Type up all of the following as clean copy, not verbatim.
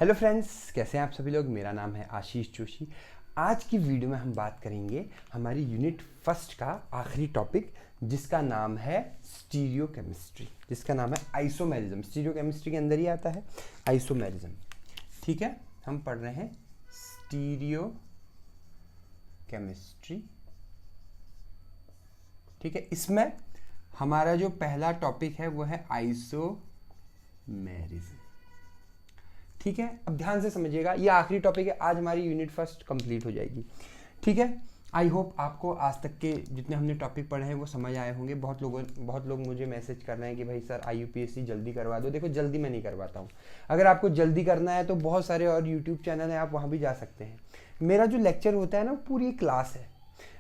Hello friends, कैसे हैं आप सभी लोग। मेरा नाम है आशीष जोशी। आज की वीडियो में हम बात करेंगे हमारी यूनिट फर्स्ट का आखिरी टॉपिक, जिसका नाम है स्टीरियो केमिस्ट्री, जिसका नाम है आइसोमेरिज्म। स्टीरियो केमिस्ट्री के अंदर ही आता है आइसोमेरिज्म। ठीक है, हम पढ़ रहे हैं स्टीरियो केमिस्ट्री। ठीक है, इसमें हमारा जो पहला टॉपिक है वो है आइसोमेरिज्म। ठीक है, अब ध्यान से समझिएगा, ये आखिरी टॉपिक है। आज हमारी यूनिट फर्स्ट कंप्लीट हो जाएगी। ठीक है, आई होप आपको आज तक के जितने हमने टॉपिक पढ़े हैं वो समझ आए होंगे। बहुत लोग मुझे मैसेज कर रहे हैं कि भाई सर IUPAC जल्दी करवा दो। देखो, जल्दी मैं नहीं करवाता हूँ। अगर आपको जल्दी करना है तो बहुत सारे और यूट्यूब चैनल हैं, आप वहाँ भी जा सकते हैं। मेरा जो लेक्चर होता है ना, वो पूरी क्लास है।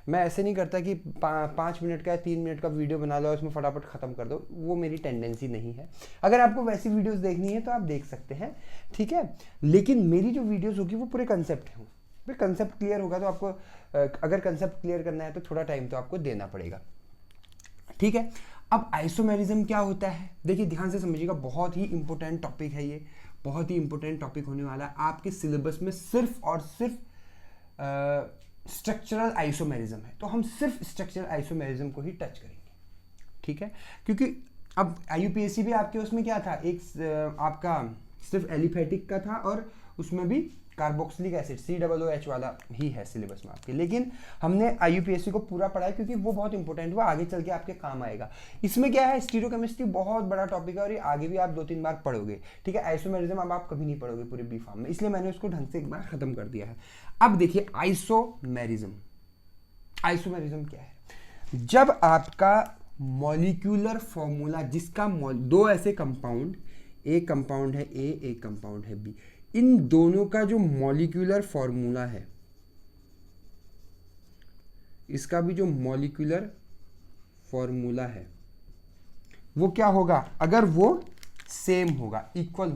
मैं ऐसे नहीं करता कि 5 मिनट का या 3 मिनट का वीडियो बना लो और उसमें फटाफट ख़त्म कर दो। वो मेरी टेंडेंसी नहीं है। अगर आपको वैसी वीडियोस देखनी है तो आप देख सकते हैं। ठीक है, लेकिन मेरी जो वीडियोस होगी वो पूरे कंसेप्ट हैं। फिर कंसेप्ट क्लियर होगा तो आपको, अगर कंसेप्ट क्लियर करना है तो थोड़ा टाइम तो आपको देना पड़ेगा। ठीक है, अब आइसोमेरिज्म क्या होता है, देखिए ध्यान से समझिएगा। बहुत ही इंपॉर्टेंट टॉपिक है ये, बहुत ही इंपॉर्टेंट टॉपिक होने वाला है आपके सिलेबस में। सिर्फ और सिर्फ स्ट्रक्चरल आइसोमेरिज्म है, तो हम सिर्फ स्ट्रक्चरल आइसोमेरिज्म को ही टच करेंगे। ठीक है, क्योंकि अब IUPAC भी आपके उसमें क्या था, एक आपका सिर्फ एलिफेटिक का था और उसमें भी कार्बोक्सिलिक एसिड COOH वाला ही है सिलेबस में आपके। लेकिन हमने IUPAC को पूरा पढ़ा है क्योंकि वो बहुत इंपॉर्टेंट, वो आगे चल के आपके काम आएगा। इसमें क्या है, स्टीरियो केमिस्ट्री बहुत बड़ा टॉपिक है और ये आगे भी आप 2-3 बार पढ़ोगे। ठीक है, आइसोमेरिज्म अब आप कभी नहीं पढ़ोगे पूरे बी फार्म में, इसलिए मैंने उसको ढंग से एक बार खत्म कर दिया है। अब देखिए आइसोमेरिज्म क्या है। जब आपका मॉलिक्यूलर फॉर्मूला, जिसका दो ऐसे कंपाउंड, एक कंपाउंड है A, एक कंपाउंड है B, इन दोनों का जो मॉलिक्यूलर फॉर्मूला है, इसका भी जो मॉलिक्यूलर फॉर्मूला है वो क्या होगा, अगर वो सेम होगा, इक्वल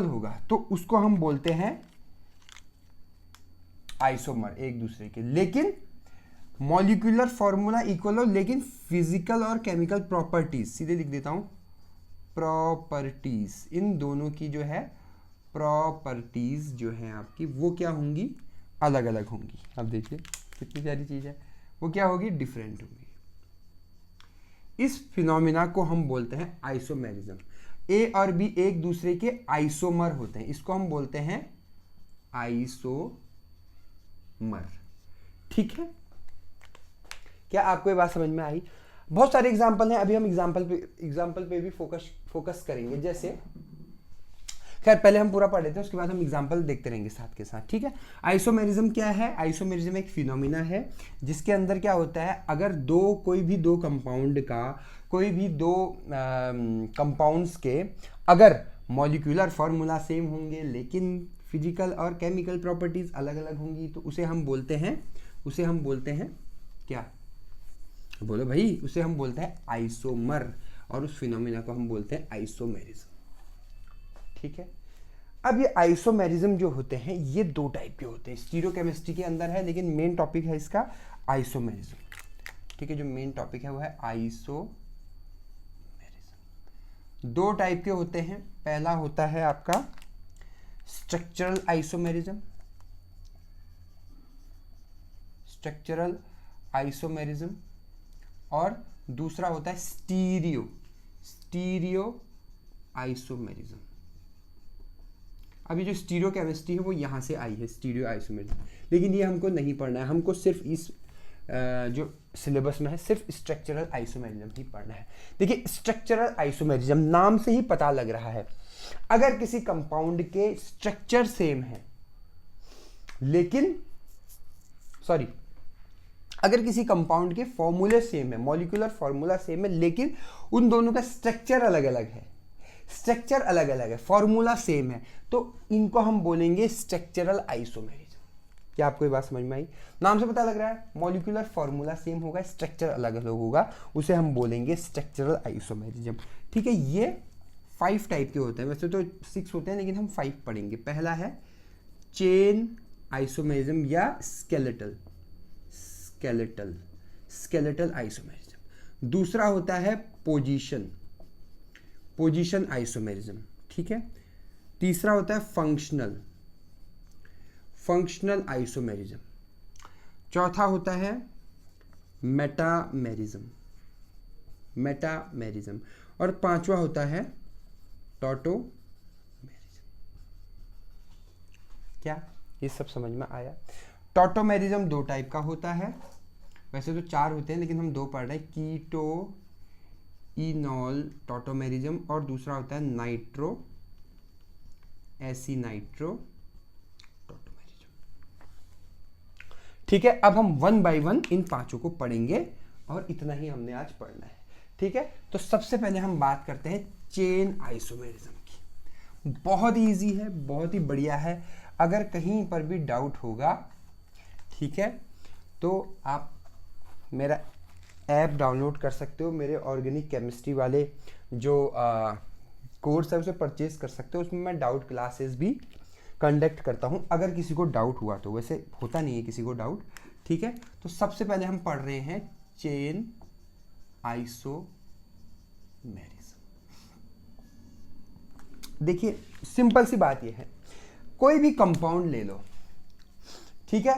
होगा तो उसको हम बोलते हैं आइसोमर, एक दूसरे के। लेकिन मॉलिक्यूलर फॉर्मूला इक्वल हो, लेकिन फिजिकल और केमिकल प्रॉपर्टीज, सीधे लिख देता हूं, प्रॉपर्टीज, इन दोनों की जो है प्रॉपर्टीज जो है आपकी, वो क्या होंगी, अलग अलग होंगी। अब देखिए कितनी प्यारी चीज है, वो क्या होगी, डिफरेंट होगी। इस फिनोमिना को हम बोलते हैं आइसोमेरिज्म। A और B एक दूसरे के आइसोमर होते हैं, इसको हम बोलते हैं आइसोमर। ठीक है, क्या आपको ये बात समझ में आई। बहुत सारे एग्जाम्पल हैं, अभी हम एग्जाम्पल पे भी फोकस करेंगे। जैसे खैर पहले हम पूरा पढ़ लेते हैं, उसके बाद हम एग्जाम्पल देखते रहेंगे साथ के साथ। ठीक है, आइसोमेरिज्म क्या है, आइसोमेरिज्म एक फिनोमिना है जिसके अंदर क्या होता है, अगर कोई भी दो कंपाउंड का, कोई भी दो कंपाउंड्स के अगर मॉलिक्यूलर फॉर्मूला सेम होंगे लेकिन फिजिकल और केमिकल प्रॉपर्टीज अलग अलग होंगी, तो उसे हम बोलते हैं क्या, बोलो भाई, उसे हम बोलते हैं आइसोमर, और उस फिनोमिना को हम बोलते हैं आइसोमेरिज्म। ठीक है, अब ये आइसोमेरिज्म जो होते हैं ये दो टाइप के होते हैं, स्टीरियो केमिस्ट्री के अंदर है, लेकिन मेन टॉपिक है इसका आइसोमेरिज्म। ठीक है, जो मेन टॉपिक है वो है आइसोमेरिज्म। दो टाइप के होते हैं, पहला होता है आपका स्ट्रक्चरल आइसोमेरिज्म, और दूसरा होता है स्टीरियो आइसोमेरिज्म। अभी जो स्टीरियो केमिस्ट्री है वो यहां से आई है, स्टीरियो आइसोमेरिज्म, लेकिन ये हमको नहीं पढ़ना है। हमको सिर्फ इस जो सिलेबस में है सिर्फ स्ट्रक्चरल आइसोमेरिज्म ही पढ़ना है। देखिए, स्ट्रक्चरल आइसोमेरिज्म नाम से ही पता लग रहा है, अगर किसी कंपाउंड के स्ट्रक्चर सेम है, लेकिन अगर किसी कंपाउंड के फॉर्मूले सेम है, मॉलिक्यूलर फॉर्मूला सेम है, लेकिन उन दोनों का स्ट्रक्चर अलग अलग है, फॉर्मूला सेम है, तो इनको हम बोलेंगे स्ट्रक्चरल आइसोमेरिज्म। क्या आपको ये बात समझ में आई। नाम से पता लग रहा है, मॉलिक्यूलर फॉर्मूला सेम होगा, स्ट्रक्चर अलग अलग होगा, उसे हम बोलेंगे स्ट्रक्चरल आइसोमेरिज्म। ठीक है, ये 5 टाइप के होते हैं, वैसे तो 6 होते हैं लेकिन हम 5 पढ़ेंगे। पहला है चेन आइसोमेरिज्म या स्केलेटल आइसोमेरिज्म। दूसरा होता है पोजीशन पोजीशन आइसोमेरिज्म, ठीक है। तीसरा होता है फंक्शनल आइसोमेरिज्म। चौथा होता है मेटामेरिज्म, और पांचवा होता है टॉटोमेरिज्म। क्या ये सब समझ में आया? टॉटोमेरिज्म 2 टाइप का होता है, वैसे तो 4 होते हैं लेकिन हम 2 पढ़ रहे हैं। कीटो इनॉल टॉटोमेरिज्म और दूसरा होता है नाइट्रो एसिनाइट्रो टॉटोमेरिज्म। ठीक है, अब हम 1 बाय 1 इन पांचों को पढ़ेंगे और इतना ही हमने आज पढ़ना है। ठीक है, तो सबसे पहले हम बात करते हैं चेन आइसोमेरिज्म की। बहुत ही ईजी है, बहुत ही बढ़िया है। अगर कहीं पर भी डाउट होगा, ठीक है, तो आप मेरा ऐप डाउनलोड कर सकते हो, मेरे ऑर्गेनिक केमिस्ट्री वाले जो कोर्स है उसे परचेज कर सकते हो। उसमें मैं डाउट क्लासेस भी कंडक्ट करता हूं अगर किसी को डाउट हुआ तो। वैसे होता नहीं है किसी को डाउट, ठीक है। तो सबसे पहले हम पढ़ रहे हैं चेन आइसोमेरिज्म। देखिए सिंपल सी बात यह है, कोई भी कंपाउंड ले लो, ठीक है,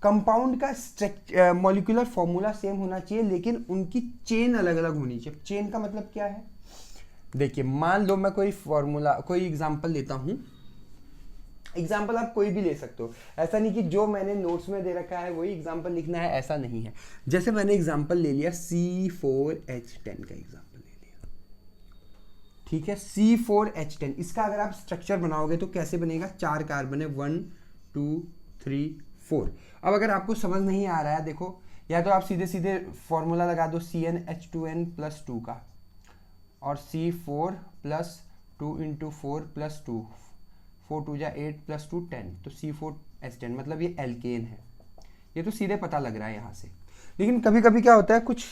कंपाउंड का मॉलिक्यूलर फॉर्मूला सेम होना चाहिए लेकिन उनकी चेन अलग अलग होनी चाहिए। चेन का मतलब क्या है? देखिए मान लो मैं कोई फॉर्मूला, कोई एग्जांपल लेता हूं। एग्जांपल आप कोई भी ले सकते हो, ऐसा नहीं कि जो मैंने नोट्स में दे रखा है वही एग्जांपल लिखना है, ऐसा नहीं है। जैसे मैंने एग्जांपल ले लिया C4H10 का एग्जांपल ले लिया, ठीक है। C4H10 इसका अगर आप स्ट्रक्चर बनाओगे तो कैसे बनेगा? 4 कार्बन है, 1 2 3 4। अब अगर आपको समझ नहीं आ रहा है, देखो या तो आप सीधे सीधे फॉर्मूला लगा दो CnH2n+2 का, और C4 + 2 × 4 + 2, 4 2 8 + 2 10, तो C4H10 मतलब ये एल्केन है। ये तो सीधे पता लग रहा है यहाँ से। लेकिन कभी कभी क्या होता है, कुछ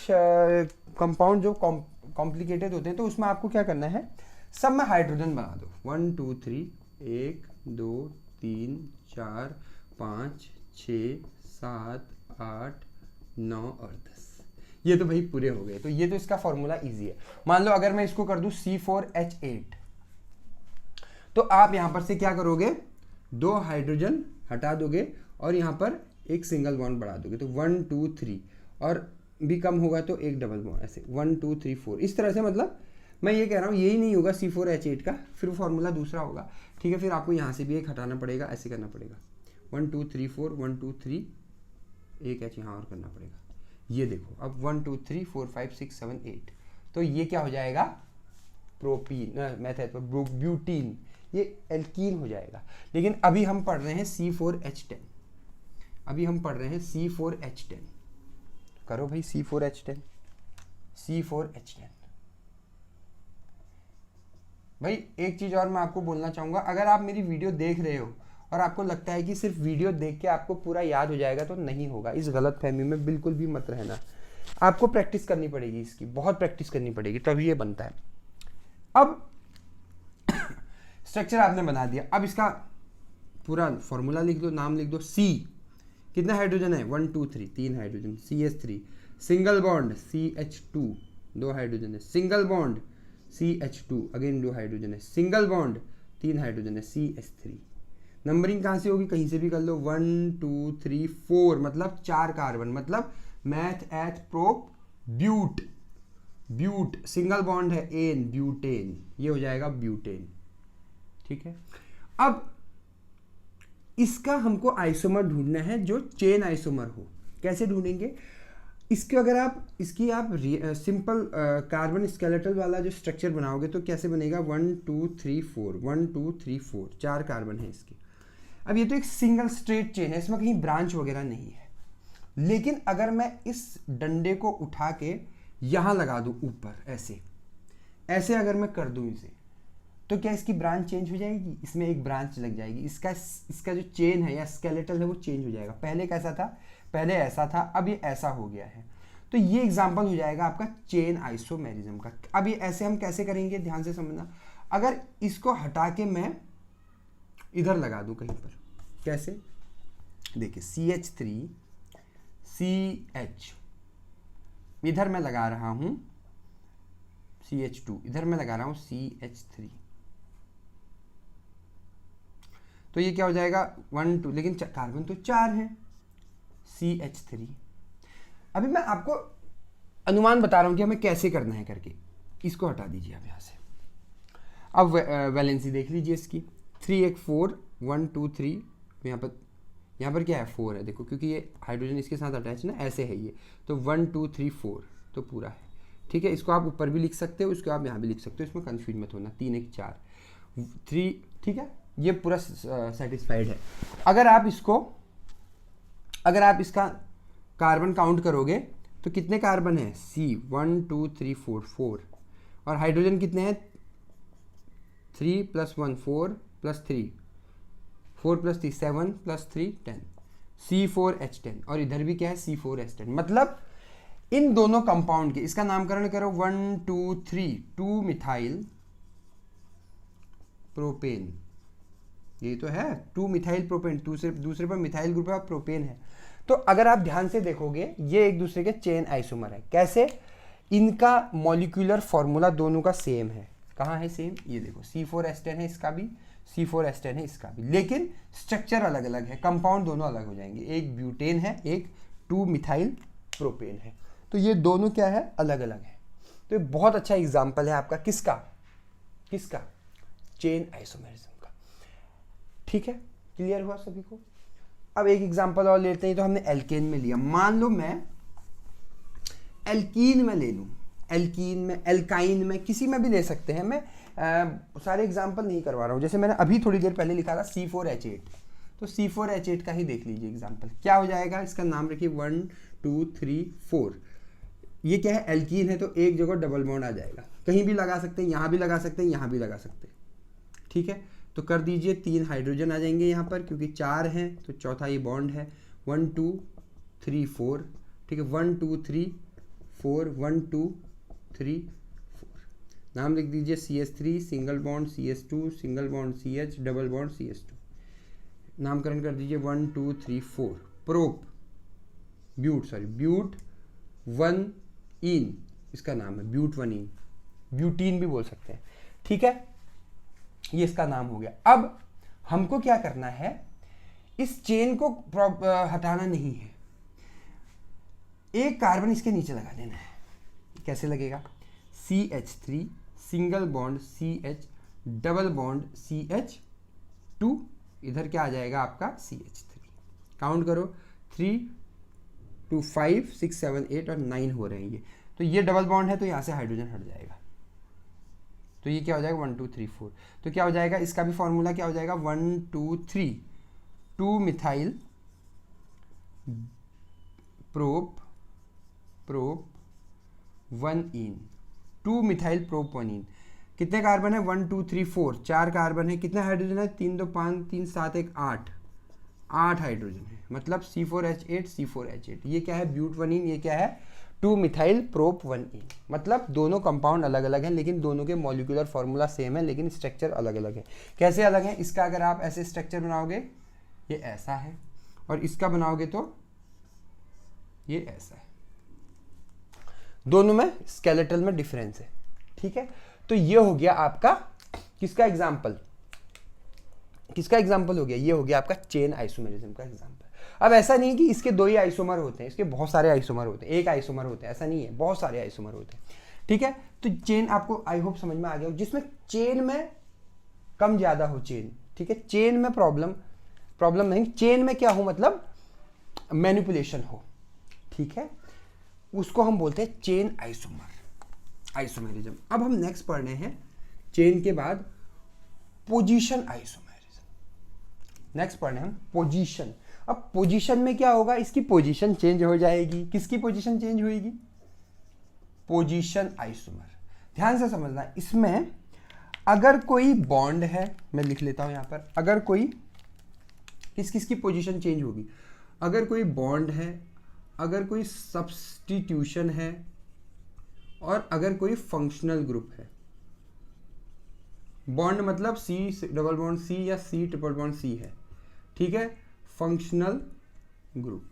कंपाउंड जो कॉम्प्लिकेटेड होते हैं तो उसमें आपको क्या करना है, सब में हाइड्रोजन बना दो। 1 2 3 1 2 3 4 5 6 7 8 9 और 10, ये तो भाई पूरे हो गए। तो ये तो इसका फॉर्मूला इजी है। मान लो अगर मैं इसको कर दूं C4H8, तो आप यहां पर से क्या करोगे, 2 हाइड्रोजन हटा दोगे और यहां पर एक सिंगल बॉन्ड बढ़ा दोगे, तो 1 2 3, और भी कम होगा तो एक डबल बॉन्ड, ऐसे 1 2 3 4 इस तरह से। मतलब मैं ये कह रहा हूँ यही नहीं होगा C4H8 का, फिर फॉर्मूला दूसरा होगा, ठीक है। फिर आपको यहाँ से भी एक हटाना पड़ेगा, ऐसे करना पड़ेगा 1 2 3 4 1 2 3, एक H यहाँ और करना पड़ेगा। ये देखो अब 1 2 3 4 5 6 7 8, तो ये क्या हो जाएगा, प्रोपीन, मेथड पर ब्यूटीन, ये एल्कीन हो जाएगा। लेकिन अभी हम पढ़ रहे हैं C4H10, अभी हम पढ़ रहे हैं C4H10। करो भाई C4H10, C4H10। भाई एक चीज और मैं आपको बोलना चाहूंगा, अगर आप मेरी वीडियो देख रहे हो और आपको लगता है कि सिर्फ वीडियो देख के आपको पूरा याद हो जाएगा, तो नहीं होगा। इस गलतफहमी में बिल्कुल भी मत रहना। आपको प्रैक्टिस करनी पड़ेगी, इसकी बहुत प्रैक्टिस करनी पड़ेगी, तभी ये बनता है। अब स्ट्रक्चर आपने बना दिया, अब इसका पूरा फॉर्मूला लिख दो, नाम लिख दो। C कितना हाइड्रोजन है, 1 2 3, 3 hydrogen, CH3, single bond CH2, 2 hydrogen है, single bond CH2, again 2 hydrogen है, सिंगल बॉन्ड 3 हाइड्रोजन है, CH3। नंबरिंग कहाँ से होगी, कहीं से भी कर लो, 1 2 3 4, मतलब 4 कार्बन, मतलब meth eth prop but, but single bond है एन, ब्यूटेन, ये हो जाएगा ब्यूटेन, ठीक है। अब इसका हमको आइसोमर ढूंढना है जो चेन आइसोमर हो। कैसे ढूंढेंगे इसके, अगर आप इसकी आप सिंपल कार्बन स्केलेटल वाला जो स्ट्रक्चर बनाओगे तो कैसे बनेगा, 1 2 3 4 1 2 3 4, 4 कार्बन है इसके। अब ये तो एक सिंगल स्ट्रेट चेन है, इसमें कहीं ब्रांच वगैरह नहीं है। लेकिन अगर मैं इस डंडे को उठा के यहां लगा दूं ऊपर, ऐसे ऐसे अगर मैं कर दूं इसे, तो क्या इसकी ब्रांच चेंज हो जाएगी? इसमें एक ब्रांच लग जाएगी, इसका जो चेन है या स्केलेटल है वो चेंज हो जाएगा। पहले कैसा था, पहले ऐसा था, अब ये ऐसा हो गया है। तो ये एग्जांपल हो जाएगा आपका चेन आइसोमेरिज्म का। अब ये ऐसे हम कैसे करेंगे, ध्यान से समझना। अगर इसको हटा के मैं इधर लगा दूं कहीं पर, कैसे, देखिए CH3 CH, इधर मैं लगा रहा हूं CH2, इधर मैं लगा रहा हूँ CH3, तो ये क्या हो जाएगा 1 2, लेकिन कार्बन तो 4 है, CH3। अभी मैं आपको अनुमान बता रहा हूँ कि हमें कैसे करना है करके, इसको हटा दीजिए आप यहाँ से। अब वैलेंसी देख लीजिए इसकी, 3 1 4 1 2 3, यहाँ पर क्या है 4 है, देखो क्योंकि ये हाइड्रोजन इसके साथ अटैच ना, ऐसे है ये, तो 1 2 3 4 तो पूरा है, ठीक है। इसको आप ऊपर भी लिख सकते हो, इसको आप यहाँ भी लिख सकते हो, इसमें कंफ्यूज मत होना। 3 1 4 3, ठीक है, ये पूरा सेटिस्फाइड है। अगर आप इसका कार्बन काउंट करोगे तो कितने कार्बन है, C 1 2 3 4 4, और हाइड्रोजन कितने हैं 3 + 1 4 + 3 4 + 3 7 + 3 10, C4H10, और इधर भी क्या है C4H10। मतलब इन दोनों कंपाउंड के इसका नामकरण करो 1 2 3 2 मिथाइल प्रोपेन, ये तो है 2 मिथाइल प्रोपेन, दूसरे पर मिथाइल ग्रुप है, प्रोपेन है। तो अगर आप ध्यान से देखोगे ये एक दूसरे के चेन आइसोमर है। कैसे, इनका मॉलिक्यूलर फॉर्मूला दोनों का सेम है। कहाँ है सेम, ये देखो C4H10 है इसका भी, C4H10 है इसका भी, लेकिन स्ट्रक्चर अलग अलग है, कंपाउंड दोनों अलग हो जाएंगे। एक ब्यूटेन है, एक 2 मिथाइल प्रोपेन है, तो ये दोनों क्या है, अलग अलग है। तो ये बहुत अच्छा एग्जाम्पल है आपका किसका, चेन आइसोमेरिज्म का। ठीक है, क्लियर हुआ सभी को। अब एक एग्जांपल और लेते हैं, तो हमने एल्केन में लिया। मान लो मैं एल्कीन में ले लूं, एल्कीन में, एल्काइन में, किसी में भी ले सकते हैं। मैं सारे एग्जांपल नहीं करवा रहा हूं। जैसे मैंने अभी थोड़ी देर पहले लिखा था C4H8, तो C4H8 का ही देख लीजिए एग्जांपल। क्या हो जाएगा, इसका नाम रखिए 1 2 3 4। ये क्या है, एल्कीन है, तो एक जगह डबल बॉन्ड आ जाएगा। कहीं भी लगा सकते हैं, यहां भी लगा सकते हैं, यहां भी लगा सकते हैं, ठीक है। तो कर दीजिए, 3 हाइड्रोजन आ जाएंगे यहाँ पर, क्योंकि 4 हैं तो चौथा ये बॉन्ड है। 1 2 3 4, ठीक है, 1 2 3 4 1 2 3 4। नाम लिख दीजिए CH3, single bond CH2, single bond CH, double bond CH2। नामकरण कर दीजिए 1 2 3 4, प्रोप ब्यूट 1 इन, इसका नाम है ब्यूट 1 इन, ब्यूटीन भी बोल सकते हैं, ठीक है। ये इसका नाम हो गया। अब हमको क्या करना है, इस चेन को हटाना नहीं है, एक कार्बन इसके नीचे लगा देना है। कैसे लगेगा, CH3, single bond CH, double bond CH2, इधर क्या आ जाएगा आपका CH3। काउंट करो, 3 2 5 6 7 8 और 9 हो रहे हैं ये, तो ये डबल बॉन्ड है, तो यहाँ से हाइड्रोजन हट जाएगा, तो ये क्या हो जाएगा 1 2 3 4। तो क्या हो जाएगा, इसका भी फॉर्मूला क्या हो जाएगा 1 2 3 2 मिथाइल प्रोप 1 इन, 2 मिथाइल प्रोप 1 इन। कितने कार्बन है, 1 2 3 4, 4 कार्बन है। कितने हाइड्रोजन है, 3 2 5 3 7 1 8 हाइड्रोजन है। मतलब C4H8 ये क्या है, ब्यूट 1 इन, ये क्या है 2 मिथाइल प्रोप 1 इन। मतलब दोनों कंपाउंड अलग अलग हैं, लेकिन दोनों के मॉलिक्यूलर फॉर्मूला सेम है, लेकिन स्ट्रक्चर अलग अलग है। कैसे अलग है, इसका अगर आप ऐसे स्ट्रक्चर बनाओगे ये ऐसा है, और इसका बनाओगे तो ये ऐसा है। दोनों में स्केलेटल में डिफरेंस है, ठीक है। तो ये हो गया आपका किसका एग्जाम्पल हो गया, ये हो गया आपका चेन आइसोमेरिज्म का एग्जाम्पल। अब ऐसा नहीं कि इसके 2 ही आइसोमर होते हैं, इसके बहुत सारे आइसोमर होते हैं, एक आइसोमर होते हैं, ऐसा नहीं है, बहुत सारे आइसोमर होते हैं, ठीक है। तो चेन आपको आई होप समझ में आ गया, जिसमें चेन में कम ज्यादा हो चेन, ठीक है। चेन में प्रॉब्लम नहीं, चेन में क्या हो, मतलब मैनिपुलेशन हो, ठीक है, उसको हम बोलते हैं चेन आइसोमेरिज्म। अब हम नेक्स्ट पढ़ रहे हैं चेन के बाद पोजीशन आइसोमेरिज्म। नेक्स्ट पढ़ रहे हैं हम पोजीशन। अब पोजीशन में क्या होगा, इसकी पोजीशन चेंज हो जाएगी। किसकी पोजीशन चेंज होगी, पोजीशन आइसोमर। ध्यान से समझना, इसमें अगर कोई बॉन्ड है, मैं लिख लेता हूं यहां पर, अगर कोई किसकी पोजीशन चेंज होगी, अगर कोई बॉन्ड है, अगर कोई सब्स्टिट्यूशन है, और अगर कोई फंक्शनल ग्रुप है। बॉन्ड मतलब C डबल बॉन्ड C या C ट्रिपल बॉन्ड C है, ठीक है। फंक्शनल ग्रुप,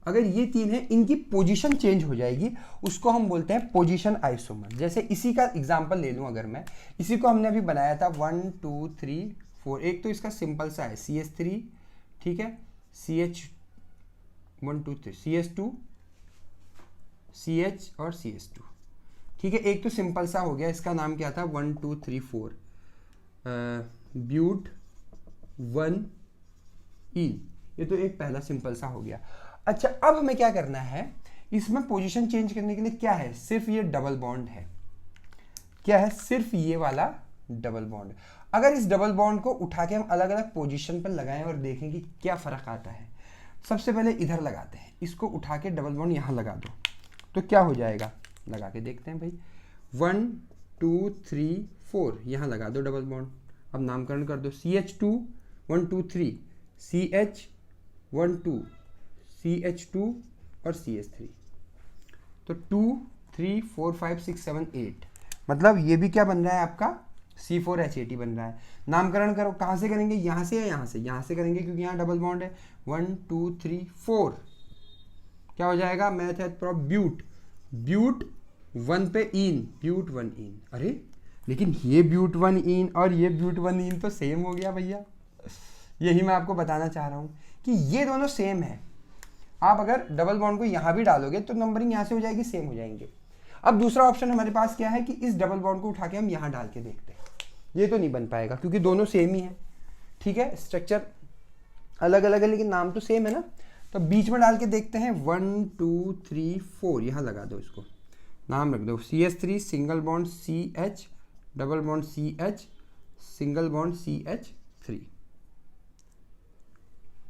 अगर ये तीन है, इनकी पोजीशन चेंज हो जाएगी, उसको हम बोलते हैं पोजीशन आइसोमर। जैसे इसी का एग्जांपल ले लूं, अगर मैं इसी को हमने अभी बनाया था 1 2 3 4, एक तो इसका सिंपल सा है CH3, ठीक है, CH1 2 3 CH2 CH और CH2, ठीक है। एक तो सिंपल सा हो गया, इसका नाम क्या था 1 2 3 4 ब्यूट 1 ई, ये तो एक पहला सिंपल सा हो गया। अच्छा, अब हमें क्या करना है, इसमें पोजीशन चेंज करने के लिए क्या है, सिर्फ ये डबल बॉन्ड है। क्या है, सिर्फ ये वाला डबल बॉन्ड। अगर इस डबल बॉन्ड को उठा के हम अलग अलग पोजीशन पर लगाएं और देखें कि क्या फर्क आता है। सबसे पहले इधर लगाते हैं, इसको उठा के डबल बॉन्ड यहाँ लगा दो तो क्या हो जाएगा, लगा के देखते हैं भाई। 1 2 3 4 यहाँ लगा दो डबल बॉन्ड। अब नामकरण कर दो, CH2 1 2 3 CH 1 2 CH2 और CH3, तो 2 3 4 5 6 7 8, मतलब ये भी क्या बन रहा है आपका C4H18 बन रहा है। नामकरण करो, कहाँ से करेंगे, यहाँ से या यहाँ से, यहाँ से करेंगे क्योंकि यहाँ डबल बॉन्ड है। 1 2 3 4 क्या हो जाएगा, मैथ है प्रॉप ब्यूट, ब्यूट 1 पे इन, ब्यूट 1 इन। अरे लेकिन ये ब्यूट 1 इन और ये ब्यूट 1 इन तो सेम हो गया भैया। यही मैं आपको बताना चाह रहा हूँ कि ये दोनों सेम है। आप अगर डबल बॉन्ड को यहाँ भी डालोगे तो नंबरिंग यहाँ से हो जाएगी, सेम हो जाएंगे। अब दूसरा ऑप्शन हमारे पास क्या है कि इस डबल बॉन्ड को उठा के हम यहाँ डाल के देखते हैं। ये तो नहीं बन पाएगा क्योंकि दोनों सेम ही है, ठीक है, स्ट्रक्चर अलग अलग है लेकिन नाम तो सेम है ना। तो बीच में डाल के देखते हैं, 1 2 3 4 यहाँ लगा दो, इसको नाम रख दो CH3 single bond CH double bond CH single bond CH3।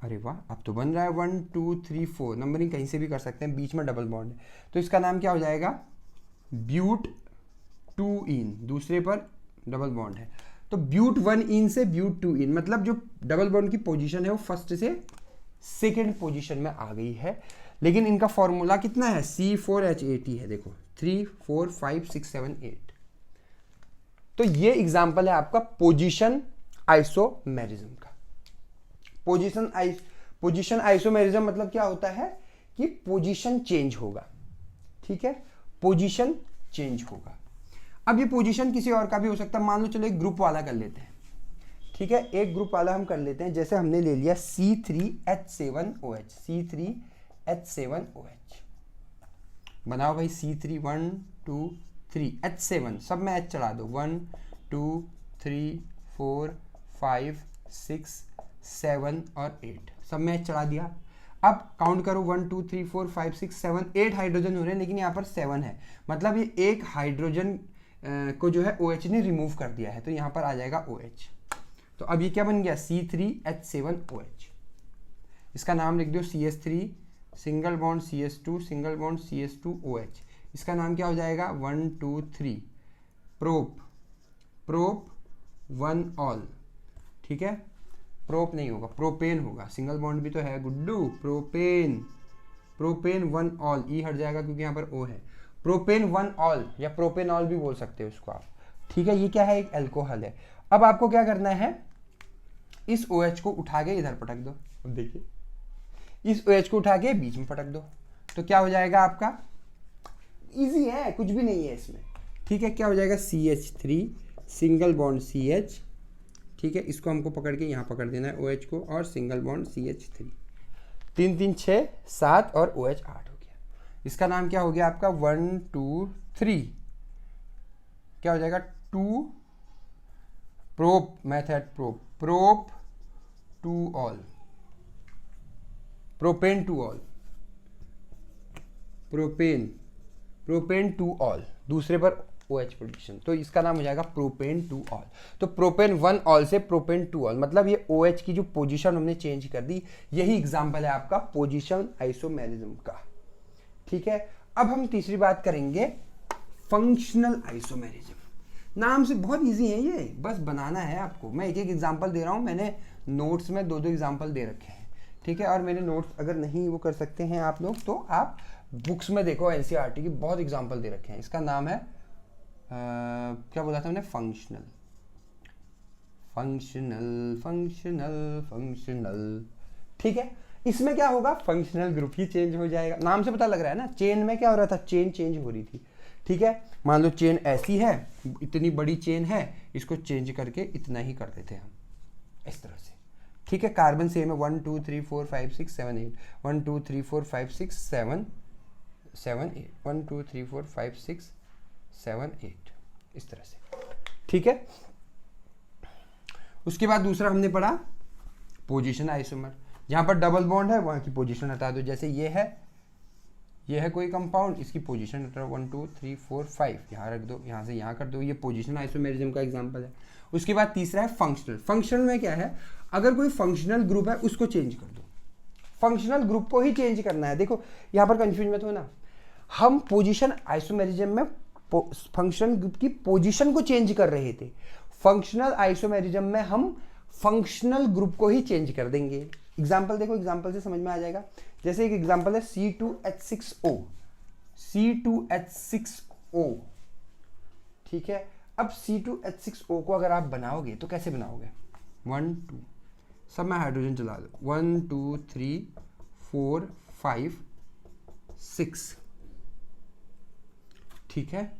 अरे वाह, अब तो बन रहा है 1 2 3 4, नंबरिंग कहीं से भी कर सकते हैं, बीच में डबल बॉन्ड है तो इसका नाम क्या हो जाएगा, ब्यूट 2 इन, दूसरे पर डबल बॉन्ड है तो ब्यूट 1 इन से ब्यूट 2 इन, मतलब जो डबल बॉन्ड की पोजीशन है वो फर्स्ट से सेकेंड पोजीशन में आ गई है। लेकिन इनका फॉर्मूला कितना है, C4H18 है, देखो 3 4 5 6 7 8। तो ये एग्जाम्पल है आपका पोजीशन आइसोमेरिज्म का। पोजीशन आइसोमेरिज्म मतलब क्या होता है कि पोजीशन चेंज होगा, ठीक है, पोजीशन चेंज होगा। अब ये पोजीशन किसी और का भी हो सकता है, मान लो चलो एक ग्रुप वाला कर लेते हैं, ठीक है, एक ग्रुप वाला हम कर लेते हैं। जैसे हमने ले लिया C3H7OH, C3H7OH बनाओ भाई, C3 1 2 3 H7, सब में H चढ़ा दो, 1 2 3 4 5 6 7 और 8, सब में H चढ़ा दिया। अब काउंट करो, 1 2 3 4 5 6 7 8 हाइड्रोजन हो रहे हैं, लेकिन यहाँ पर 7 है, मतलब ये एक हाइड्रोजन को जो है OH ने रिमूव कर दिया है, तो यहाँ पर आ जाएगा OH। तो अब ये क्या बन गया, C3H7OH। इसका नाम लिख दो CH3 single bond CH2 single bond CH2OH। इसका नाम क्या हो जाएगा, 1 2 3 प्रोप 1 ऑल, ठीक है, प्रोप नहीं होगा, प्रोपेन होगा, सिंगल बॉन्ड भी तो है गुड्डू, प्रोपेन 1 ऑल, ई हट जाएगा क्योंकि यहाँ पर O है, प्रोपेन 1 ऑल या प्रोपेनॉल भी बोल सकते हो इसको आप, ठीक है। ये क्या है, एक अल्कोहल है। अब आपको क्या करना है, इस OH को उठा के इधर पटक दो, देखिए इस OH को उठा के बीच में पटक दो, तो क्या हो जाएगा आपका, इजी है, कुछ भी नहीं है इसमें, ठीक है। क्या हो जाएगा, CH3 सिंगल बॉन्ड CH, ठीक है, इसको हमको पकड़ के यहाँ पकड़ देना है OH को, और सिंगल बॉन्ड CH3, 3 3 6 7 और OH 8 हो गया। इसका नाम क्या हो गया आपका, 1 2 3 क्या हो जाएगा, 2 prop, method prop 2 all, propane 2 all, propane 2 all, दूसरे पर OH पोजीशन, तो इसका नाम हो जाएगा प्रोपेन 2 ऑल। तो प्रोपेन 1 ऑल से प्रोपेन 2 ऑल, मतलब ये OH की जो पोजीशन हमने चेंज कर दी, यही एग्जांपल है आपका पोजीशन आइसोमेरिज्म का, ठीक है। अब हम तीसरी बात करेंगे, फंक्शनल आइसोमेरिज्म। नाम से बहुत इजी है ये, बस बनाना है आपको। मैं एक एक एग्जांपल दे रहा हूँ, मैंने नोट्स में 2 एग्जांपल दे रखे हैं, ठीक है। और मेरे नोट्स अगर नहीं वो कर सकते हैं आप लोग, तो आप बुक्स में देखो, NCERT की बहुत एग्जांपल दे रखे हैं। इसका नाम है क्या बोला था मैंने, फंक्शनल, ठीक है। इसमें क्या होगा, फंक्शनल ग्रुप ही चेंज हो जाएगा। नाम से पता लग रहा है ना, चेन में क्या हो रहा था, चेन चेंज हो रही थी। ठीक है, मान लो चेन ऐसी है, इतनी बड़ी चेन है, इसको चेंज करके इतना ही कर देते हैं हम, इस तरह से। ठीक है, कार्बन सेम है, 1 2 3 4 5 6 7 8, 1 2 3 4 5 6 7 7 8, 1 2 3 4 5 6 7 8, इस तरह से। ठीक है, उसके बाद दूसरा हमने पढ़ा पोजीशन आइसोमर। जहां पर डबल बॉन्ड है वहां की पोजीशन हटा दो। जैसे ये है कोई कंपाउंड, इसकी पोजीशन हटा 1 2 3 4 5, यहाँ रख दो, यहाँ से यहाँ कर दो। ये पोजीशन आइसोमेरिज्म का एग्जांपल है। उसके बाद तीसरा है फंक्शनल। फंक्शनल में क्या है, अगर कोई फंक्शनल ग्रुप है उसको चेंज कर दो, फंक्शनल ग्रुप को ही चेंज करना है। देखो यहाँ पर कंफ्यूज मत हो ना, हम पोजीशन आइसोमेरिज्म में फंक्शनल ग्रुप की पोजीशन को चेंज कर रहे थे, फंक्शनल आइसोमेरिज्म में हम फंक्शनल ग्रुप को ही चेंज कर देंगे। एग्जाम्पल देखो, एग्जाम्पल से समझ में आ जाएगा। जैसे एक एग्जाम्पल है C2H6O, C2H6O। ठीक है, अब C2H6O को अगर आप बनाओगे तो कैसे बनाओगे, 1 2, सब में हाइड्रोजन चला दो, 1 2 3 4 5 6। ठीक है,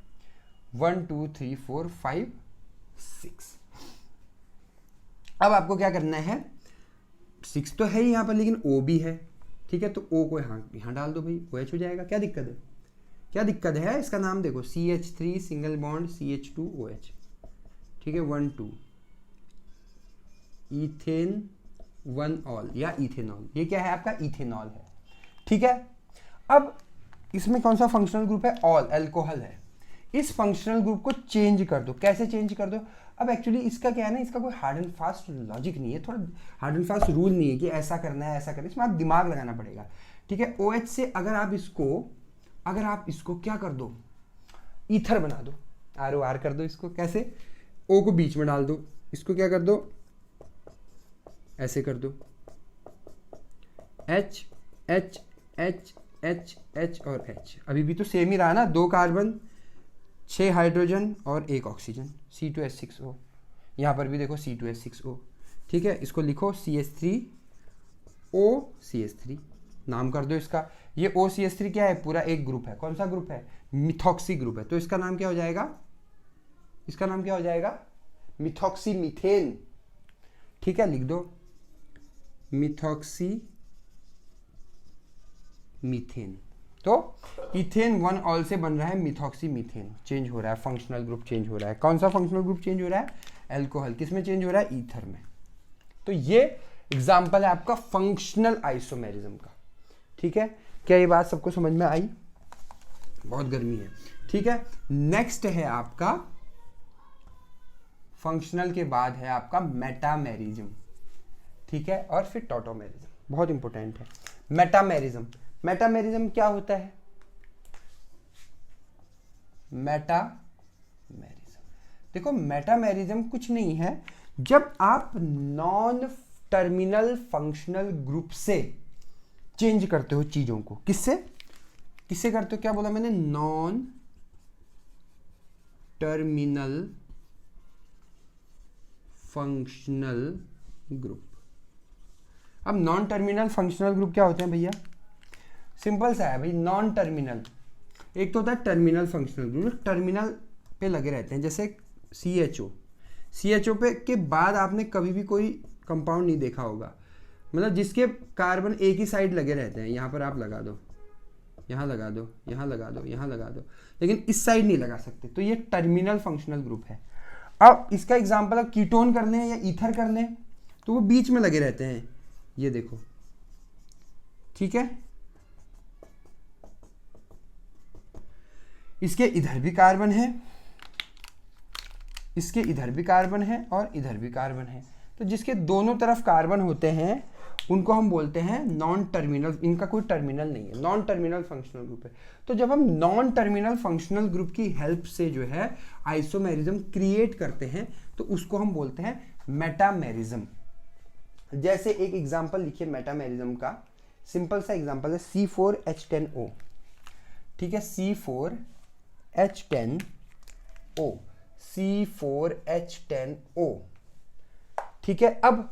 1 2 3 4 5 6। अब आपको क्या करना है, 6 तो है ही यहाँ पर, लेकिन O भी है। ठीक है, तो O को यहाँ डाल दो भाई, OH हो जाएगा। क्या दिक्कत है, क्या दिक्कत है, इसका नाम देखो, CH3 सिंगल बॉन्ड CH2OH। ठीक है, 1 2 इथेन 1 ऑल या इथेनॉल, ये क्या है आपका, इथेनॉल है। ठीक है, अब इसमें कौन सा फंक्शनल ग्रुप है, ऑल, अल्कोहल है। इस फंक्शनल ग्रुप को चेंज कर दो। कैसे चेंज कर दो, अब एक्चुअली इसका क्या है ना, इसका कोई हार्ड एंड फास्ट लॉजिक नहीं है, थोड़ा हार्ड एंड फास्ट रूल नहीं है कि ऐसा करना है ऐसा करना है, इसमें आप दिमाग लगाना पड़ेगा। ठीक है, OH से अगर आप इसको क्या कर दो, ईथर बना दो, ROR कर दो इसको। कैसे, O को बीच में डाल दो, इसको क्या कर दो, ऐसे कर दो, H H H H H और H। अभी भी तो सेम ही रहा ना, 2 कार्बन 6 हाइड्रोजन और 1 ऑक्सीजन, C2H6O। यहाँ पर भी देखो C2H6O। ठीक है, इसको लिखो CH3O CH3, नाम कर दो इसका। ये OCH3 क्या है, पूरा एक ग्रुप है। कौन सा ग्रुप है, मिथॉक्सी ग्रुप है। तो इसका नाम क्या हो जाएगा, इसका नाम क्या हो जाएगा, मिथॉक्सी मीथेन। ठीक है, लिख दो मिथॉक्सी मीथेन। तो इथेन 1 ऑल से बन रहा है मिथॉक्सी मीथेन, चेंज हो रहा है, फंक्शनल ग्रुप चेंज हो रहा है। कौन सा फंक्शनल ग्रुप चेंज हो रहा है, अल्कोहल। किस में चेंज हो रहा है, ईथर में। तो ये एग्जांपल है आपका फंक्शनल आइसोमेरिज्म का। ठीक है, क्या ये बात सबको समझ में आई, बहुत गर्मी है। ठीक है, नेक्स्ट है आपका फंक्शनल के बाद है आपका मेटामेरिज्म। ठीक है, और फिर टॉटोमेरिज्म, बहुत इंपॉर्टेंट है मेटामेरिज्म। मेटामेरिज्म क्या होता है, मेटामेरिज्म, देखो मेटामेरिज्म कुछ नहीं है, जब आप नॉन टर्मिनल फंक्शनल ग्रुप से चेंज करते हो चीजों को। किससे करते हो, क्या बोला मैंने, नॉन टर्मिनल फंक्शनल ग्रुप। अब नॉन टर्मिनल फंक्शनल ग्रुप क्या होते हैं भैया, सिंपल सा है भाई, नॉन टर्मिनल। एक तो होता है टर्मिनल फंक्शनल ग्रुप, टर्मिनल पे लगे रहते हैं, जैसे CHO पे के बाद आपने कभी भी कोई कंपाउंड नहीं देखा होगा, मतलब जिसके कार्बन एक ही साइड लगे रहते हैं। यहाँ पर आप लगा दो, यहाँ लगा दो, यहाँ लगा दो, यहाँ लगा दो, लेकिन इस साइड नहीं लगा सकते। तो ये टर्मिनल फंक्शनल ग्रुप है। अब इसका एग्जाम्पल अब कीटोन कर लें या ईथर कर लें, तो वो बीच में लगे रहते हैं, ये देखो। ठीक है, इसके इधर भी कार्बन है, इसके इधर भी कार्बन है और इधर भी कार्बन है। तो जिसके दोनों तरफ कार्बन होते हैं उनको हम बोलते हैं नॉन टर्मिनल, इनका कोई टर्मिनल नहीं है, नॉन टर्मिनल फंक्शनल ग्रुप है। तो जब हम नॉन टर्मिनल फंक्शनल ग्रुप की हेल्प से जो है आइसोमेरिज्म क्रिएट करते हैं तो उसको हम बोलते हैं मेटामेरिज्म। जैसे एक एग्जांपल लिखिए मेटामेरिज्म का, सिंपल सा एग्जांपल है C4H10O। ठीक है, C4H10O, C4H10O। ठीक है, अब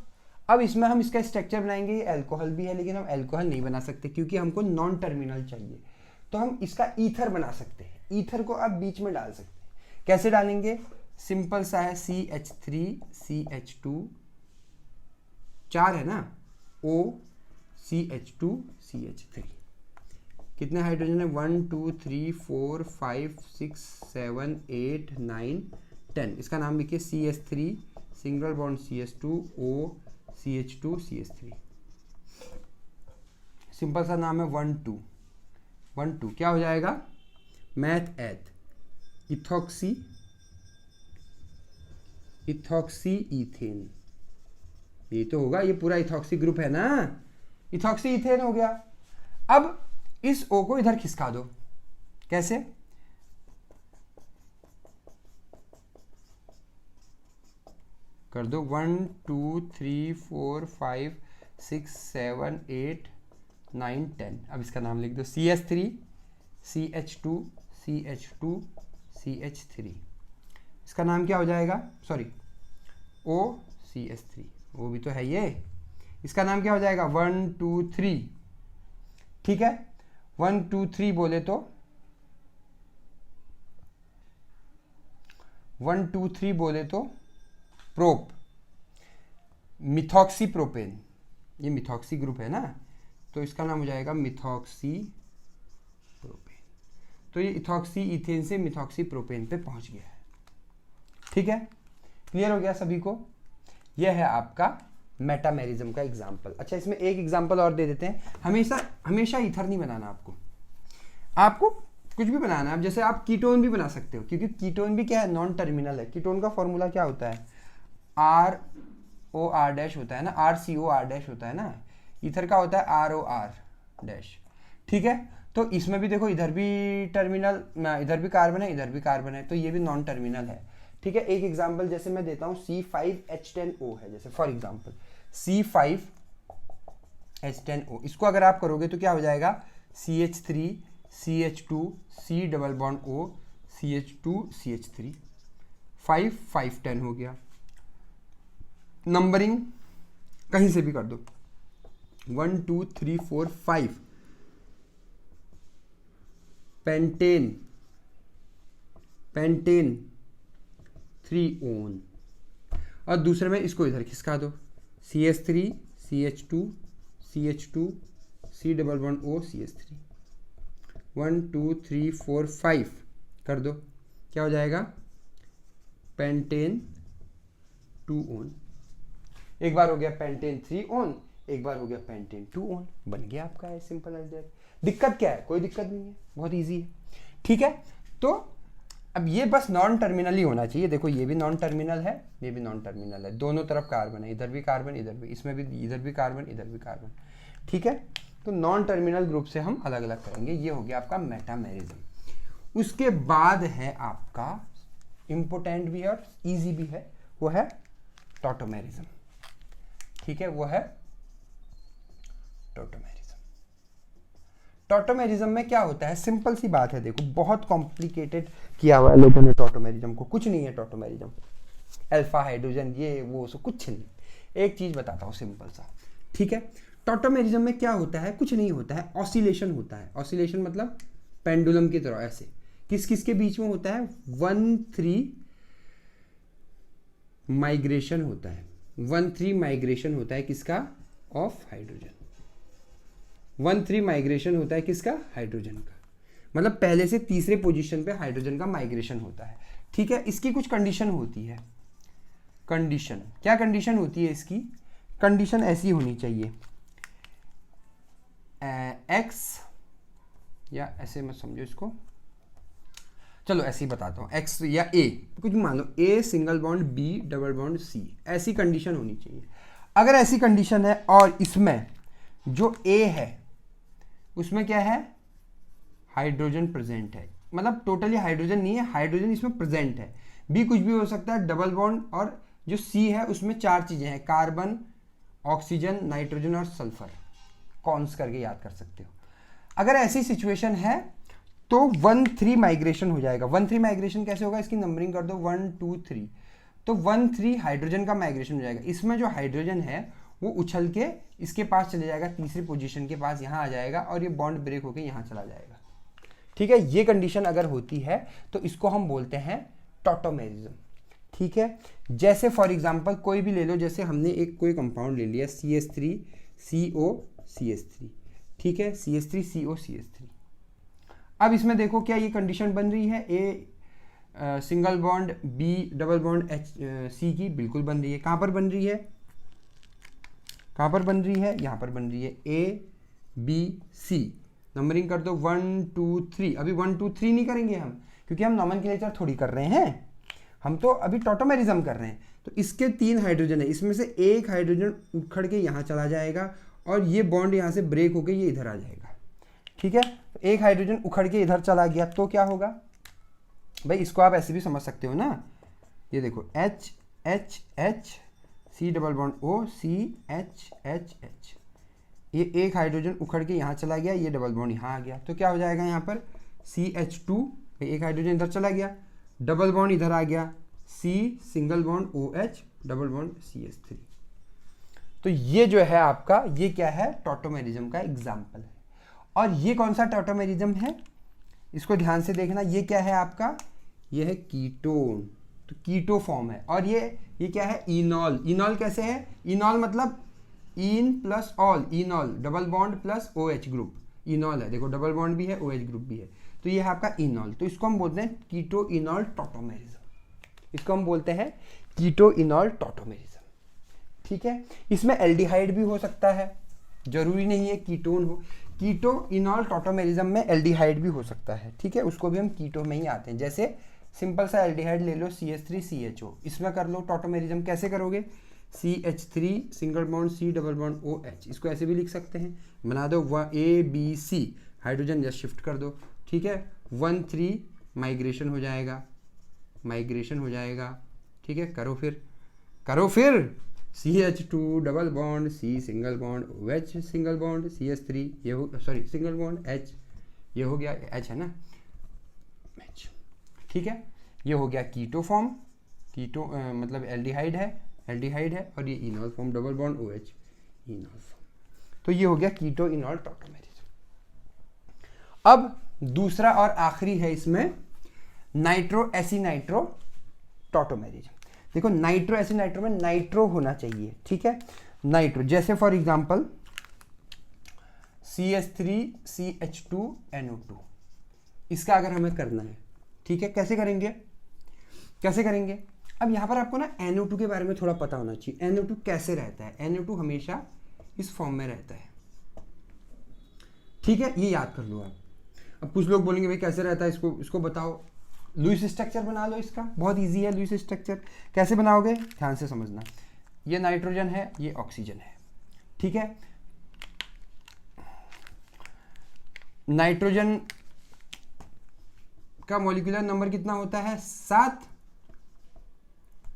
अब इसमें हम इसका स्ट्रक्चर बनाएंगे, ये अल्कोहल भी है लेकिन हम अल्कोहल नहीं बना सकते क्योंकि हमको नॉन टर्मिनल चाहिए। तो हम इसका ईथर बना सकते हैं, ईथर को आप बीच में डाल सकते हैं। कैसे डालेंगे? सिंपल सा है, CH3 CH2 4 है ना, O CH2 CH3, कितने हाइड्रोजन है? 1 2 3 4 5 6 7 8 9 10। इसका नाम लिखिए CH3 single bond CH2 O CH2 CH3। Simple सा नाम है 1 2 1 2। क्या हो जाएगा? मैथ एथ इथॉक्सी इथेन, ये तो होगा, ये पूरा इथॉक्सी ग्रुप है ना, इथॉक्सी इथेन हो गया। अब इस O को इधर खिसका दो। कैसे? कर दो 1 2 3 4 5 6 7 8 9 10। अब इसका नाम लिख दो CH3 CH2 CH2 CH3। इसका नाम क्या हो जाएगा? सॉरी, O CH3, वो भी तो है ये। इसका नाम क्या हो जाएगा? 1 2 3। ठीक है, 1 2 3 बोले तो 1 2 3 बोले तो प्रोप, मिथॉक्सी प्रोपेन, ये मिथॉक्सी ग्रुप है ना, तो इसका नाम हो जाएगा मिथॉक्सी प्रोपेन। तो ये इथॉक्सी इथेन से मिथॉक्सी प्रोपेन पे पहुंच गया है। ठीक है, क्लियर हो गया सभी को? यह है आपका मेटामेरिज्म का एग्जाम्पल। अच्छा, इसमें एक एग्जाम्पल और दे देते हैं। हमेशा ईथर नहीं बनाना आपको कुछ भी बनाना है। जैसे आप कीटोन भी बना सकते हो, क्योंकि कीटोन भी क्या है? नॉन टर्मिनल है। कीटोन का फॉर्मूला क्या होता है? ROR डैश होता है ना, RCOR डैश होता है ना। ईथर का होता है ROR डैश। ठीक है, तो इसमें भी देखो, इधर भी टर्मिनल, इधर भी कार्बन है, इधर भी कार्बन है, तो ये भी नॉन टर्मिनल है। ठीक है, एक एग्जाम्पल जैसे मैं देता हूँ, C5H10O है, जैसे फॉर एग्जाम्पल C5H10O। इसको अगर आप करोगे तो क्या हो जाएगा? CH3 CH2 C double bond O CH2 CH3, 5 5 10 हो गया। नंबरिंग कहीं से भी कर दो, 1 2 3 4 5 पेंटेन 3 ओन। और दूसरे में इसको इधर खिसका दो, CH3 CH2 CH2 C double bond O CH3, 1 2 3 4 5 कर दो, क्या हो जाएगा? Pentane 2 own. एक बार हो गया पेंटेन 3 ओन, एक बार हो गया पेंटेन 2 ओन, बन गया आपका है, सिंपल एज दैट। दिक्कत क्या है? कोई दिक्कत नहीं है, बहुत इजी है। ठीक है, तो अब ये बस नॉन टर्मिनल ही होना चाहिए। देखो, ये भी नॉन टर्मिनल है, ये भी नॉन टर्मिनल है, दोनों तरफ कार्बन है, इधर भी कार्बन, इधर भी, इसमें भी इधर भी कार्बन, इधर भी कार्बन। ठीक है, तो नॉन टर्मिनल ग्रुप से हम अलग अलग करेंगे। ये हो गया आपका मेटामेरिज्म। उसके बाद है आपका इम्पोर्टेंट भी है और इजी भी है, वो है टॉटोमेरिज्म। ठीक है, वो है टॉटोमेरिज्म। टॉटोमेरिज्म में क्या होता है? सिंपल सी बात है, देखो, बहुत कॉम्प्लिकेटेड किया हुआ है लोगों ने टॉटोमेरिज्म को। कुछ नहीं है टॉटोमेरिज्म, अल्फा हाइड्रोजन ये वो सब कुछ नहीं। एक चीज बताता हूँ सिंपल सा। ठीक है, टॉटोमेरिज्म में क्या होता है? कुछ नहीं होता है, ऑसिलेशन होता है। ऑसिलेशन मतलब पेंडुलम की तरह ऐसे किस किस के बीच में होता है? 1-3 माइग्रेशन होता है। 1-3 माइग्रेशन होता है किसका? Of hydrogen. 1-3 माइग्रेशन होता है किसका? हाइड्रोजन का। मतलब पहले से तीसरे पोजीशन पे हाइड्रोजन का माइग्रेशन होता है। ठीक है, इसकी कुछ कंडीशन होती है। कंडीशन क्या कंडीशन होती है इसकी? कंडीशन ऐसी होनी चाहिए, एक्स, या ऐसे मत समझो इसको, चलो ऐसे ही बताता हूँ, एक्स या ए, कुछ मान लो, A single bond B double bond C, ऐसी कंडीशन होनी चाहिए। अगर ऐसी कंडीशन है और इसमें जो ए है उसमें क्या है? हाइड्रोजन प्रेजेंट है, मतलब टोटली हाइड्रोजन नहीं है, हाइड्रोजन इसमें प्रेजेंट है। बी कुछ भी हो सकता है, डबल बॉन्ड, और जो सी है उसमें 4 चीजें हैं, कार्बन, ऑक्सीजन, नाइट्रोजन और सल्फर। कॉन्स करके याद कर सकते हो। अगर ऐसी सिचुएशन है तो 1-3 माइग्रेशन हो जाएगा। 1-3 माइग्रेशन कैसे होगा? इसकी नंबरिंग कर दो, 1 2 3, तो 1-3 हाइड्रोजन का माइग्रेशन हो जाएगा। इसमें जो हाइड्रोजन है वो उछल के इसके पास चले जाएगा, तीसरी पोजीशन के पास यहाँ आ जाएगा और ये बॉन्ड ब्रेक होके यहाँ चला जाएगा। ठीक है, ये कंडीशन अगर होती है तो इसको हम बोलते हैं टॉटोमेरिज्म। ठीक है, जैसे फॉर एग्जांपल कोई भी ले लो, जैसे हमने एक कोई कंपाउंड ले लिया CH3COCH3, ठीक है, CH3COCH3। अब इसमें देखो क्या ये कंडीशन बन रही है, A single bond B double bond H C की, बिल्कुल बन रही है। कहाँ पर बन रही है, कहाँ पर बन रही है, यहाँ पर बन रही है, ए बी सी। नंबरिंग कर दो 1 2 3। अभी 1 2 3 नहीं करेंगे हम, क्योंकि हम नॉमेनक्लेचर थोड़ी कर रहे हैं, हम तो अभी टॉटोमेरिज्म कर रहे हैं। तो इसके 3 हाइड्रोजन है, इसमें से एक हाइड्रोजन उखड़ के यहाँ चला जाएगा और ये बॉन्ड यहाँ से ब्रेक होके ये इधर आ जाएगा। ठीक है, तो एक हाइड्रोजन उखड़ के इधर चला गया तो क्या होगा भाई, इसको आप ऐसे भी समझ सकते हो ना, ये देखो H H H C double bond O C H H H, ये एक हाइड्रोजन उखड़ के यहाँ चला गया, ये डबल बॉन्ड यहाँ आ गया, तो क्या हो जाएगा यहाँ पर CH2, एक हाइड्रोजन इधर चला गया, डबल बॉन्ड इधर आ गया, C single bond OH double bond CH3। तो ये जो है आपका, ये क्या है, टॉटोमेरिज्म का एग्जाम्पल है। और ये कौन सा टॉटोमेरिज्म है, इसको ध्यान से देखना, ये क्या है आपका, ये है कीटोन, तो कीटो फॉर्म है। और ये क्या है, इनॉल। इनॉल कैसे है, इनॉल मतलब en plus ol, enol double bond plus OH group, enol है, देखो डबल बॉन्ड भी है OH ग्रुप भी है, तो ये है आपका इनॉल। तो इसको हम बोलते हैं कीटो इनॉल टॉटोमेरिज्म, इसको हम बोलते हैं कीटो इनॉल टॉटोमेरिज्म। ठीक है, इसमें एल्डिहाइड भी हो सकता है, जरूरी नहीं है कीटोन हो। कीटो इनॉल टॉटोमेरिज्म में एल्डिहाइड भी हो सकता है। ठीक है, उसको भी हम कीटो में ही आते हैं। जैसे सिंपल सा एल्डिहाइड ले लो CH3CHO, इसमें कर लो टॉटोमेरिज्म। कैसे करोगे, CH3 single bond C double bond OH, इसको ऐसे भी लिख सकते हैं, बना दो ABC, हाइड्रोजन जस्ट शिफ्ट कर दो। ठीक है, 1 3 माइग्रेशन हो जाएगा, माइग्रेशन हो जाएगा। ठीक है, करो फिर CH2 double bond C single bond OH single bond CH3, ये हो सॉरी सिंगल बॉन्ड H, ये हो गया H है ना, H। ठीक है, ये हो गया कीटो फॉर्म, कीटो मतलब एल्डिहाइड है, और ये इनॉल form double bond OH इनॉल form. तो ये हो गया कीटो इनॉल टॉटोमेरिज्म। अब दूसरा और आखिरी है इसमें नाइट्रो एसिनाइट्रो टॉटोमेरिज्म। देखो नाइट्रो एसिनाइट्रो में नाइट्रो होना चाहिए। ठीक है, नाइट्रो, जैसे फॉर एग्जांपल CH3CH2NO2, इसका अगर हमें करना है, ठीक है, कैसे करेंगे, अब यहां पर आपको ना NO2 के बारे में थोड़ा पता होना चाहिए। NO2 कैसे रहता है, NO2 हमेशा इस फॉर्म में रहता है। ठीक है, ये याद कर लो आप। अब कुछ लोग बोलेंगे भाई कैसे रहता है, इसको बताओ। लुईस स्ट्रक्चर बना लो इसका, बहुत इजी है लुईस स्ट्रक्चर। कैसे बनाओगे, ध्यान से समझना। ये नाइट्रोजन है, ये ऑक्सीजन है। ठीक है, नाइट्रोजन का मॉलिक्यूलर नंबर कितना होता है, 7।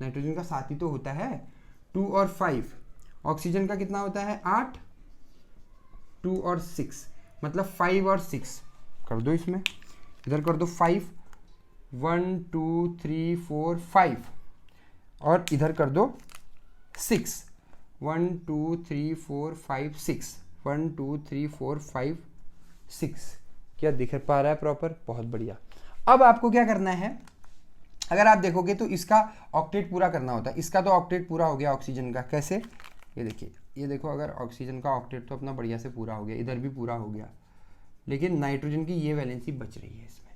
नाइट्रोजन का 7 ही तो होता है, 2 और 5। ऑक्सीजन का कितना होता है, 8, 2 और 6, मतलब 5 और 6 कर दो इसमें, इधर कर दो 5, 1 2 3 4 5, और इधर कर दो 6, 1 2 3 4 5 6, 1 2 3 4 5 6। क्या दिख पा रहा है प्रॉपर, बहुत बढ़िया। अब आपको क्या करना है, अगर आप देखोगे तो इसका ऑक्टेट पूरा करना होता है। इसका तो ऑक्टेट पूरा हो गया ऑक्सीजन का, कैसे, ये देखिए, ये देखो, अगर ऑक्सीजन का ऑक्टेट तो अपना बढ़िया से पूरा हो गया, इधर भी पूरा हो गया, लेकिन नाइट्रोजन की ये वैलेंसी बच रही है इसमें।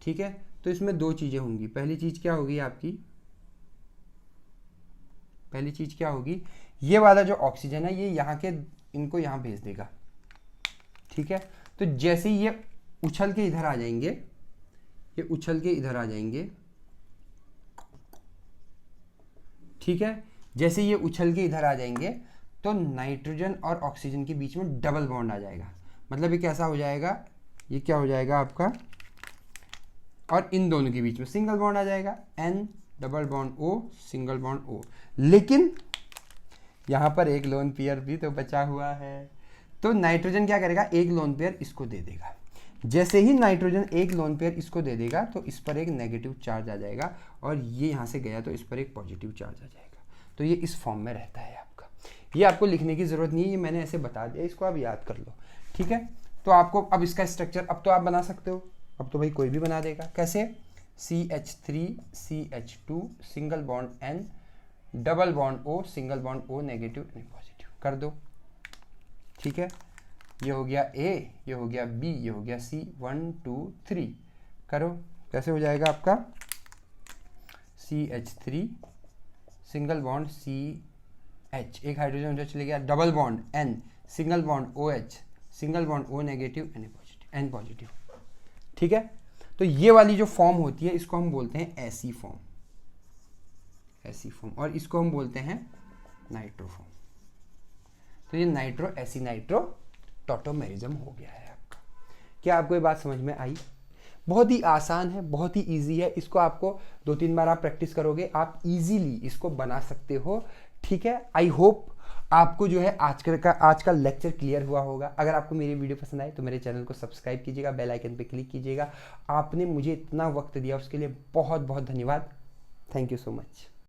ठीक है, तो इसमें 2 चीजें होंगी। पहली चीज क्या होगी आपकी, पहली चीज क्या होगी, ये वाला जो ऑक्सीजन है ये यहाँ के इनको यहाँ भेज देगा। ठीक है, तो जैसे ही ये उछल के इधर आ जाएंगे, ये उछल के इधर आ जाएंगे। ठीक है, जैसे ये उछल के इधर आ जाएंगे तो नाइट्रोजन और ऑक्सीजन के बीच में डबल बॉन्ड आ जाएगा। मतलब ये कैसा हो जाएगा, ये क्या हो जाएगा आपका, और इन दोनों के बीच में सिंगल बॉन्ड आ जाएगा, N double bond O single bond O। लेकिन यहां पर एक लोन पेयर भी तो बचा हुआ है, तो नाइट्रोजन क्या करेगा, एक लोन पेयर इसको दे देगा। जैसे ही नाइट्रोजन एक लोन पेयर इसको दे देगा तो इस पर एक नेगेटिव चार्ज आ जाएगा, और ये यहां से गया तो इस पर एक पॉजिटिव चार्ज आ जाएगा। तो ये इस फॉर्म में रहता है आपका। ये आपको लिखने की ज़रूरत नहीं है, ये मैंने ऐसे बता दिया, इसको आप याद कर लो, ठीक है। तो आपको अब इसका स्ट्रक्चर अब तो आप बना सकते हो, अब तो भाई कोई भी बना देगा। कैसे? CH3 CH2 single bond N double bond O single bond O negative यानी पॉजिटिव कर दो, ठीक है। ये हो गया A, ये हो गया B, ये हो गया C, 1 2 3 करो। कैसे हो जाएगा आपका? CH3 सिंगल बॉन्ड CH, एक हाइड्रोजन उधर चले गया, double bond N single bond OH single bond O negative N positive, ठीक है। तो ये वाली जो फॉर्म होती है इसको हम बोलते हैं ऐसी फॉर्म, ऐसी फॉर्म, और इसको हम बोलते हैं नाइट्रो फॉर्म। तो ये नाइट्रो ऐसी नाइट्रो टॉटोमेरिज्म हो गया है आपका। क्या आपको ये बात समझ में आई? बहुत ही आसान है, बहुत ही इजी है, इसको आपको 2-3 बार आप प्रैक्टिस करोगे, आप इजीली इसको बना सकते हो, ठीक है। आई होप आपको जो है आज का लेक्चर क्लियर हुआ होगा। अगर आपको मेरी वीडियो पसंद आए तो मेरे चैनल को सब्सक्राइब कीजिएगा, बेल आइकन पे क्लिक कीजिएगा। आपने मुझे इतना वक्त दिया उसके लिए बहुत बहुत धन्यवाद। Thank you so much.